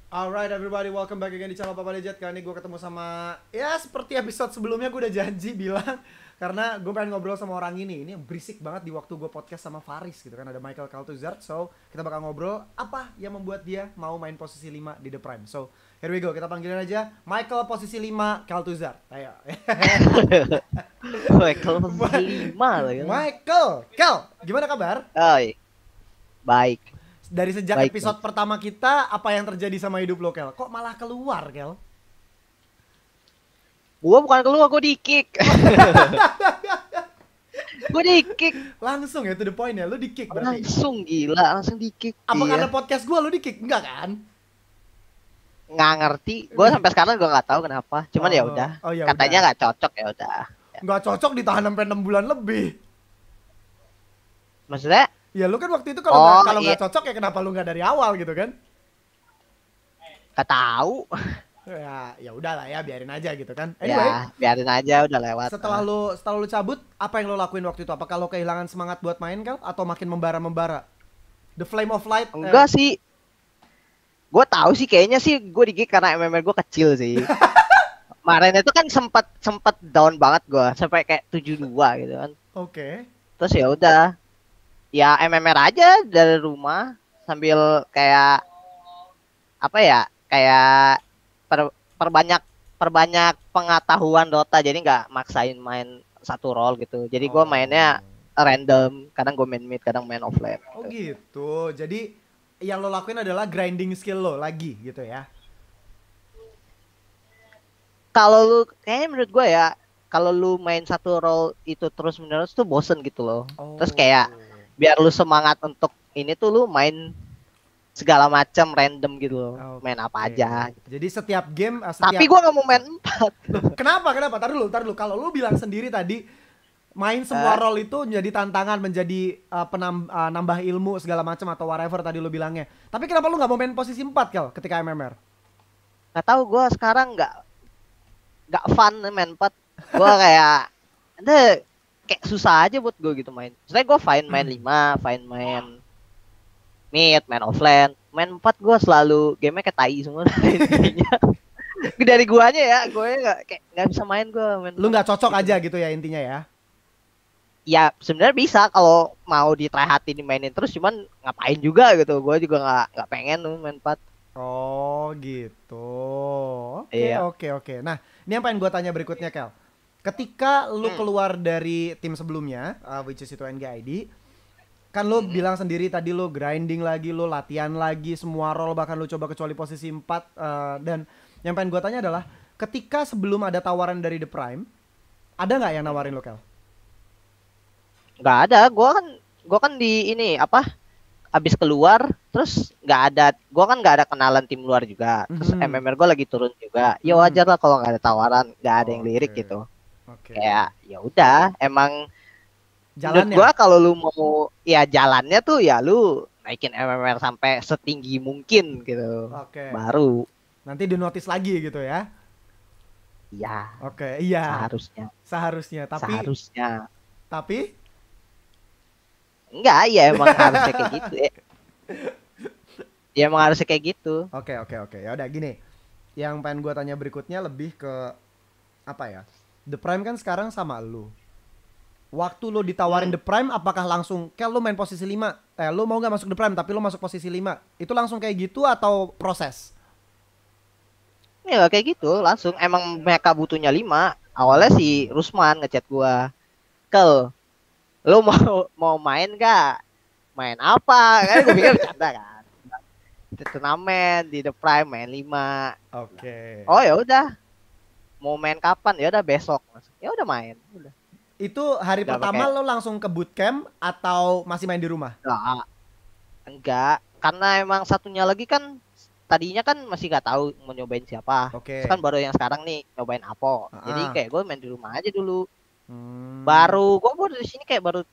Alright everybody, welcome back again di channel Papa Legit. Kali ini gue ketemu sama, ya seperti episode sebelumnya gue udah janji bilang karena gue pengen ngobrol sama orang ini berisik banget di waktu gue podcast sama Faris gitu kan. Ada Michael Kaltuzart, so kita bakal ngobrol apa yang membuat dia mau main posisi 5 di The Prime. So here we go, kita panggilin aja Michael posisi 5 Kaltuzart. Ayo. Michael posisi 5 lagi. Michael, gimana kabar? Oi, baik. Dari sejak Baik, episode pertama kita, apa yang terjadi sama hidup lo, Kel? Kok malah keluar, Kel? Gua bukan keluar, gua di-kick. Gua di-kick. Langsung ya, to the point ya, lo di-kick berarti? Langsung gila, langsung di-kick. Apa Iya. karena podcast gue lo di-kick? Enggak kan? Nggak ngerti. Gua sampai sekarang gua nggak tahu kenapa. Cuman ya udah. Oh, ya Katanya udah. nggak cocok ya udah. Nggak cocok ditahan sampai 6 bulan lebih. Maksudnya? Ya lu kan waktu itu kalau Oh, nggak iya. cocok ya kenapa lu nggak dari awal gitu kan? Nggak tahu. Ya udahlah ya, biarin aja gitu kan. Anyway, Ya, biarin aja udah lewat. setelah lu cabut, apa yang lo lakuin waktu itu? Apakah lo kehilangan semangat buat main, Kel? Atau makin membara-membara? The Flame of Light? Enggak sih. Gua tahu sih kayaknya sih gua di-kick karena MMR gua kecil sih. Kemarin itu kan sempet down banget gua sampai kayak 72 gitu kan. Oke. Terus ya udah. Ya MMR aja dari rumah sambil kayak apa ya, kayak perbanyak pengetahuan Dota, jadi nggak maksain main satu role gitu. Jadi gue mainnya random, kadang gue main mid, kadang main offlane. Oh gitu. Jadi yang lo lakuin adalah grinding skill lo lagi gitu ya? Kalau lu kayaknya menurut gue ya, kalau lu main satu role itu terus menerus tuh bosen gitu loh. Terus kayak biar lu semangat untuk ini tuh lu main segala macam random gitu loh. Main apa aja gitu. Jadi setiap game Tapi gua nggak mau main 4. Kenapa? Tar dulu. Kalau lu bilang sendiri tadi main semua role itu menjadi tantangan, menjadi nambah ilmu segala macam atau whatever tadi lu bilangnya. Tapi kenapa lu nggak mau main posisi 4, Kel, ketika MMR? Nggak tahu, gua sekarang nggak fun main 4. Gua kayak kayak susah aja buat gue gitu main. Sebenarnya gue fine main 5, fine main mid, main offlane. Main 4 gue selalu gamenya kayak tai semua. Dari guanya ya, gue nggak bisa main gue. Lu nggak cocok gitu aja gitu ya intinya ya? Ya sebenarnya bisa kalau mau di try hati dimainin terus, cuman ngapain juga gitu. Gue juga nggak pengen main 4. Oh gitu. Iya. Oke. Nah, ini yang pengen gue tanya berikutnya, Kel. Ketika lu keluar dari tim sebelumnya, which is itu NGID, kan lu bilang sendiri tadi lu grinding lagi, lu latihan lagi, semua role bahkan lu coba kecuali posisi 4. Dan yang pengen gue tanya adalah, ketika sebelum ada tawaran dari The Prime, ada nggak yang nawarin lu, Kel? Nggak ada, gua kan di ini apa? Abis keluar, terus gua kan nggak ada kenalan tim luar juga. Terus MMR gua lagi turun juga. Ya wajar lah kalau nggak ada tawaran, nggak ada yang lirik gitu. Kayak ya udah, emang jalannya. Gua kalau lu mau ya jalannya tuh ya lu naikin MMR sampai setinggi mungkin gitu. Baru nanti di notice lagi gitu ya. Iya. Iya. Seharusnya. Tapi enggak, ya emang harusnya kayak gitu ya. Ya emang harusnya kayak gitu. Oke. Ya udah gini. Yang pengen gue tanya berikutnya lebih ke apa ya? The Prime kan sekarang sama lu. Waktu lu ditawarin The Prime, apakah langsung kayak lu main posisi 5? Lu mau nggak masuk The Prime tapi lu masuk posisi 5? Itu langsung kayak gitu atau proses? Ya kayak gitu, langsung emang mereka butuhnya 5. Awalnya si Rusman ngechat gua. Kel, lu mau main gak? Main apa? Kan gue pikir bercanda kan. Turnamen di The Prime main 5. Oke. Oh ya udah. Mau main kapan? Ya udah besok. Ya udah main. Udah. Itu hari udah pertama lo langsung ke bootcamp atau masih main di rumah? Enggak, karena emang satunya lagi kan tadinya kan masih nggak tahu mau nyobain siapa. Terus kan baru yang sekarang nih nyobain Apo. Jadi kayak gue main di rumah aja dulu. Baru di sini kayak baru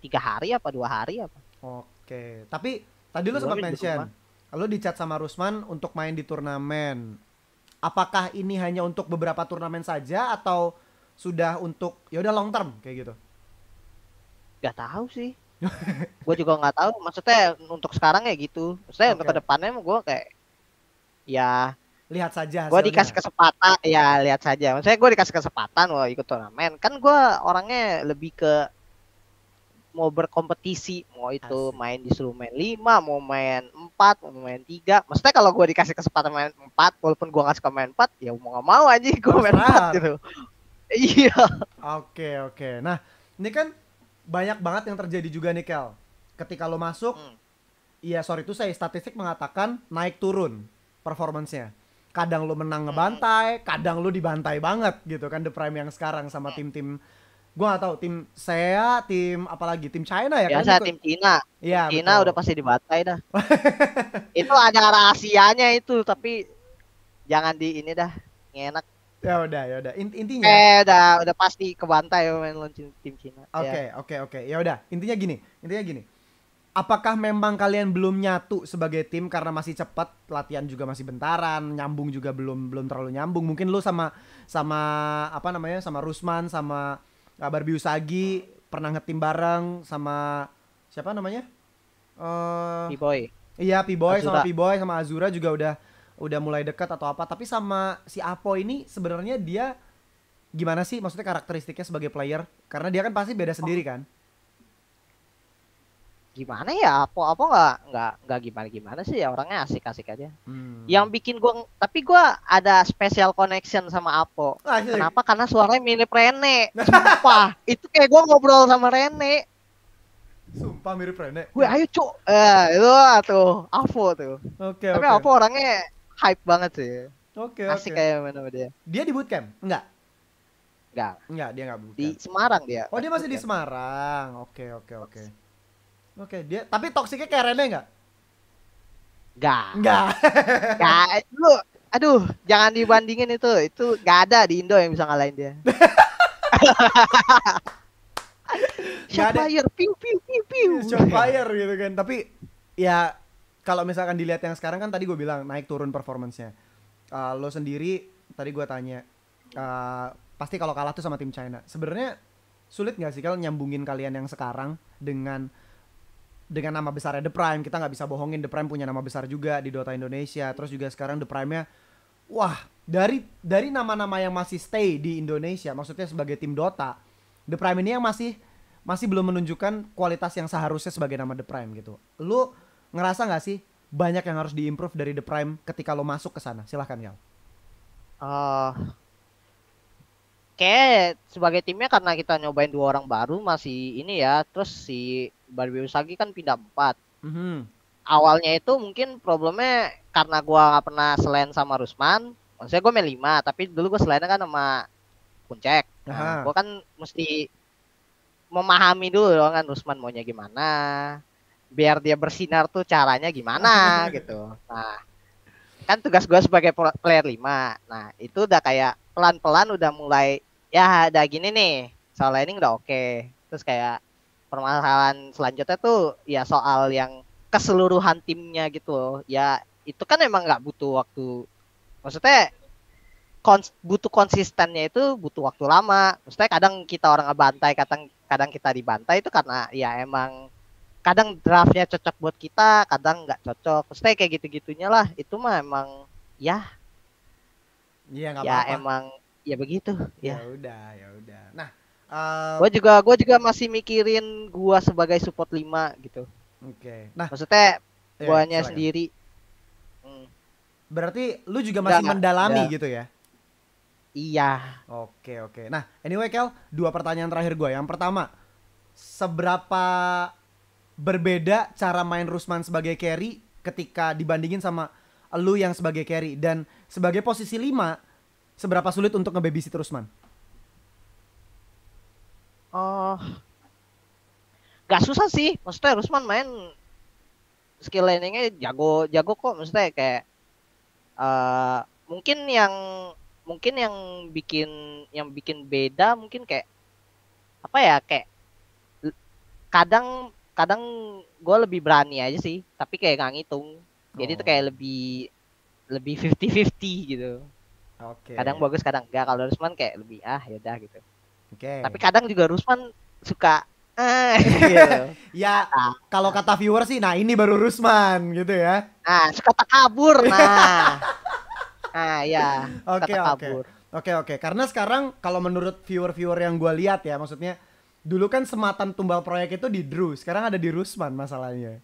3 hari apa 2 hari apa. Oke. Tapi tadi lu sempat mention, lu di chat sama Rusman untuk main di turnamen. Apakah ini hanya untuk beberapa turnamen saja atau sudah untuk ya udah long term kayak gitu? Gak tahu sih. Gue juga nggak tahu. Maksudnya untuk sekarang ya gitu. Maksudnya untuk kedepannya gue kayak ya Lihat saja gue dikasih hasilnya. kesempatan ya lihat saja. Maksudnya gue dikasih kesempatan mau ikut turnamen. Kan gue orangnya lebih ke mau berkompetisi, mau itu Asik. main disuruh main 5, mau main 4, mau main 3. Maksudnya kalau gue dikasih kesempatan main 4, walaupun gue gak suka main 4, ya mau gak mau aja gue Harus main 4 tryhard. gitu. Iya. Oke, oke. Nah, ini kan banyak banget yang terjadi juga nih, Kel. Ketika lo masuk, Hmm. iya sorry itu saya statistik mengatakan naik turun performance-nya. Kadang lo menang Hmm. ngebantai, kadang lo dibantai banget gitu kan The Prime yang sekarang sama Hmm. tim-tim gua nggak tahu tim saya, tim apalagi tim China ya kalian Biasa ikut. tim Cina. Tim Iya, Cina udah betul. pasti dibantai dah. Itu ada rahasianya itu, tapi jangan di ini dah. Nggak enak. Ya udah. Intinya Udah pasti kebantai main lawan tim Cina. Ya. oke. Ya udah, intinya gini. Apakah memang kalian belum nyatu sebagai tim karena masih cepat, latihan juga masih bentaran, nyambung juga belum belum terlalu nyambung. Mungkin lu sama sama apa namanya? Sama Rusman sama Barbie Usagi pernah ngetim bareng sama siapa namanya? Eh B-boy. iya P-Boy sama Azura. P-Boy sama Azura juga udah mulai dekat atau apa. Tapi sama si Apo ini sebenarnya dia gimana sih maksudnya karakteristiknya sebagai player? Karena dia kan pasti beda sendiri kan? Gimana ya? Apa nggak gimana gimana sih ya, orangnya asik-asik aja. Yang Hmm. bikin gua, tapi gua ada special connection sama Apo. Asik. Kenapa? Karena suaranya mirip Rene. Sumpah, itu kayak gua ngobrol sama Rene. Sumpah mirip Rene. Wih, ayo cuk. Itu tuh Apo tuh. Oke, Tapi oke. Apo orangnya hype banget sih. Oke, Asik oke. kayak mana sama dia. Dia di bootcamp? Enggak. Enggak, Enggak, dia enggak di bootcamp. Semarang dia Oh, pas dia masih di bootcamp. Semarang. Oke, oke, oke. Oke, dia tapi toksiknya kayak Rene enggak? Enggak. Enggak. Enggak. Lu aduh, jangan dibandingin itu. Itu enggak ada di Indo yang bisa ngalahin dia. Enggak Shot ada fire, piu piu piu piu. shot fire gitu kan. Tapi ya kalau misalkan dilihat yang sekarang kan tadi gue bilang naik turun performance-nya. Lo sendiri tadi gue tanya eh, pasti kalau kalah tuh sama tim China. Sebenarnya sulit nggak sih kalau nyambungin kalian yang sekarang dengan nama besarnya The Prime. Kita nggak bisa bohongin The Prime punya nama besar juga di Dota Indonesia. Terus juga sekarang The Prime-nya wah, dari nama-nama yang masih stay di Indonesia, maksudnya sebagai tim Dota, The Prime ini yang masih masih belum menunjukkan kualitas yang seharusnya sebagai nama The Prime gitu. Lu ngerasa nggak sih banyak yang harus diimprove dari The Prime ketika lo masuk ke sana? Silahkan Yal. Oh, kayak sebagai timnya karena kita nyobain 2 orang baru masih ini ya. Terus si Barbie Usagi kan pindah 4. Mhm. Awalnya itu mungkin problemnya karena gua nggak pernah selain sama Rusman. Maksudnya gue main 5, tapi dulu gue selainnya kan sama Puncek. Nah, Aha. gue kan mesti memahami dulu dong kan Rusman maunya gimana. Biar dia bersinar tuh caranya gimana gitu. Nah, kan tugas gue sebagai player 5. Nah, itu udah kayak pelan-pelan udah mulai ya udah gini nih. Soal laning udah oke. Terus kayak permasalahan selanjutnya tuh ya soal yang keseluruhan timnya gitu loh. Ya itu kan emang nggak butuh waktu. Maksudnya butuh konsistennya itu butuh waktu lama. Maksudnya kadang kita orang ngebantai, kadang kadang kita dibantai itu karena ya emang kadang draftnya cocok buat kita, kadang nggak cocok. Maksudnya kayak gitu-gitunya lah. Itu mah emang ya Iya nggak ya apa-apa. emang ya begitu Ya ya. udah, ya udah. Nah, Gue juga masih mikirin gua sebagai support 5 gitu. oke. Nah, Maksudnya ya guanya silakan. sendiri. Hmm, Berarti lu juga enggak masih enggak. mendalami Ya, gitu ya? iya. Oke, oke. Nah, anyway Kel, dua pertanyaan terakhir gue. Yang pertama, seberapa berbeda cara main Rusman sebagai carry ketika dibandingin sama lu yang sebagai carry dan sebagai posisi 5 seberapa sulit untuk ngebabysit Rusman? Oh, gak susah sih. Maksudnya Rusman main skill landingnya jago-jago kok. Maksudnya kayak eh mungkin yang bikin yang bikin beda mungkin kayak apa ya, kayak kadang kadang gue lebih berani aja sih, tapi kayak nggak ngitung. Jadi itu Oh, kayak lebih lebih 50-50 gitu. Kadang oke. bagus kadang enggak. Kalau Rusman kayak lebih ya udah gitu. Oke. Tapi kadang juga Rusman suka Gitu. Ya, kalau kata viewer sih, nah ini baru Rusman gitu ya. Nah, kata kabur. Nah. Nah, ya, Oke, kata oke. kabur. Oke. Karena sekarang kalau menurut viewer-viewer yang gue lihat ya, maksudnya dulu kan sematan tumbal proyek itu di Drew, sekarang ada di Rusman masalahnya.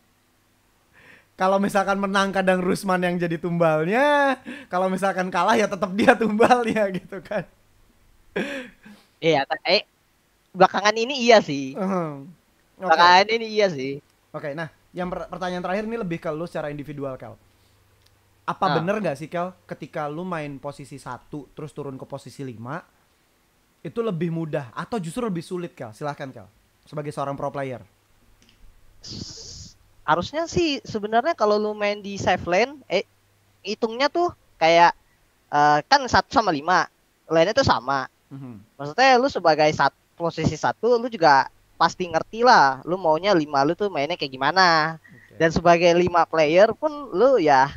Kalau misalkan menang kadang Rusman yang jadi tumbalnya, kalau misalkan kalah ya tetap dia tumbalnya gitu kan. Iya, belakangan ini iya sih. Oke. Belakangan ini iya sih. Oke, nah yang pertanyaan terakhir ini lebih ke lu secara individual, Kel. Apa Nah, bener gak sih, Kel, ketika lu main posisi 1 terus turun ke posisi 5 itu lebih mudah atau justru lebih sulit, Kel? Silahkan, Kel. Sebagai seorang pro player. harusnya sih sebenarnya kalau lu main di safe lane, hitungnya tuh kayak kan 1 sama 5, lane-nya tuh sama. Maksudnya lu sebagai posisi 1, lu juga pasti ngerti lah, lu maunya 5 lu tuh mainnya kayak gimana. Dan sebagai 5 player pun lu ya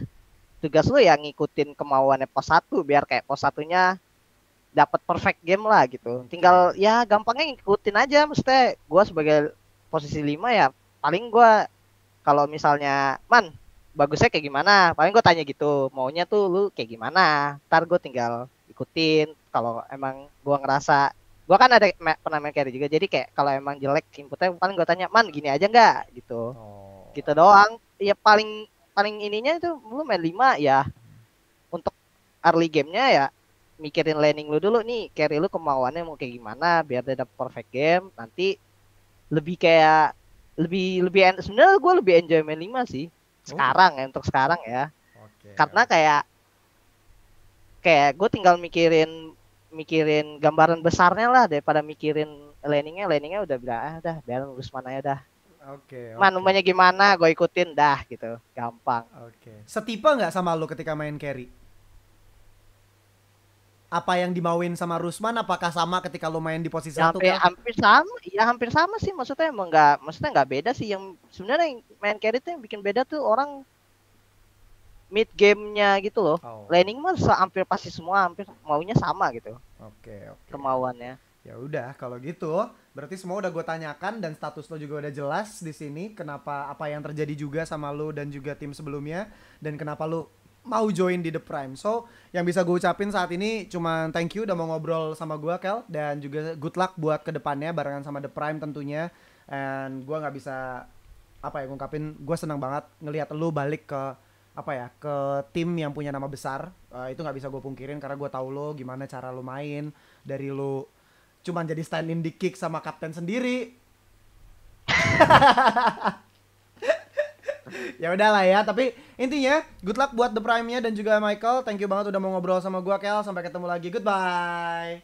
tugas lu ya ngikutin kemauannya pos 1 biar kayak pos satunya dapat perfect game lah gitu. Tinggal ya gampangnya ngikutin aja. Maksudnya gue sebagai posisi 5 ya paling gue kalau misalnya man bagusnya kayak gimana, paling gue tanya gitu, maunya tuh lu kayak gimana, ntar gue tinggal ikutin. Kalau emang gue ngerasa gue kan ada pernah main carry juga, jadi kayak kalau emang jelek inputnya paling gue tanya man gini aja nggak gitu. Gitu doang ya. Paling paling ininya itu lu main 5 ya untuk early gamenya ya mikirin laning lu dulu nih, carry lu kemauannya mau kayak gimana biar dia dapet perfect game. Nanti lebih kayak lebih sebenarnya gue lebih enjoy main 5 sih sekarang ya, untuk sekarang ya. Karena kayak gue tinggal mikirin gambaran besarnya lah daripada mikirin laningnya udah biar lulus mana ya dah. Manumanya gimana gue ikutin dah gitu, gampang. Setipe nggak sama lu ketika main carry? Apa yang dimauin sama Rusman apakah sama ketika lu main di posisi Ya, 1 kan? hampir sama sih. Maksudnya emang nggak beda sih. Yang sebenarnya main carry tuh yang bikin beda tuh orang mid gamenya gitu loh. Laning mah hampir pasti semua hampir maunya sama gitu. Kemauannya. Ya udah kalau gitu berarti semua udah gue tanyakan dan status lo juga udah jelas di sini. Kenapa, apa yang terjadi juga sama lo dan juga tim sebelumnya, dan kenapa lo mau join di The Prime. So yang bisa gue ucapin saat ini cuma thank you udah mau ngobrol sama gue, Kel, dan juga good luck buat kedepannya barengan sama The Prime tentunya. And gue nggak bisa apa ya ngungkapin, gue senang banget ngelihat lo balik ke apa ya, ke tim yang punya nama besar. Itu nggak bisa gue pungkirin karena gue tahu lo gimana cara lo main, dari lo cuman jadi stand in di kick sama kapten sendiri. Ya udahlah ya, tapi intinya good luck buat The Prime-nya dan juga Michael. Thank you banget udah mau ngobrol sama gua, Kel. Sampai ketemu lagi. Goodbye.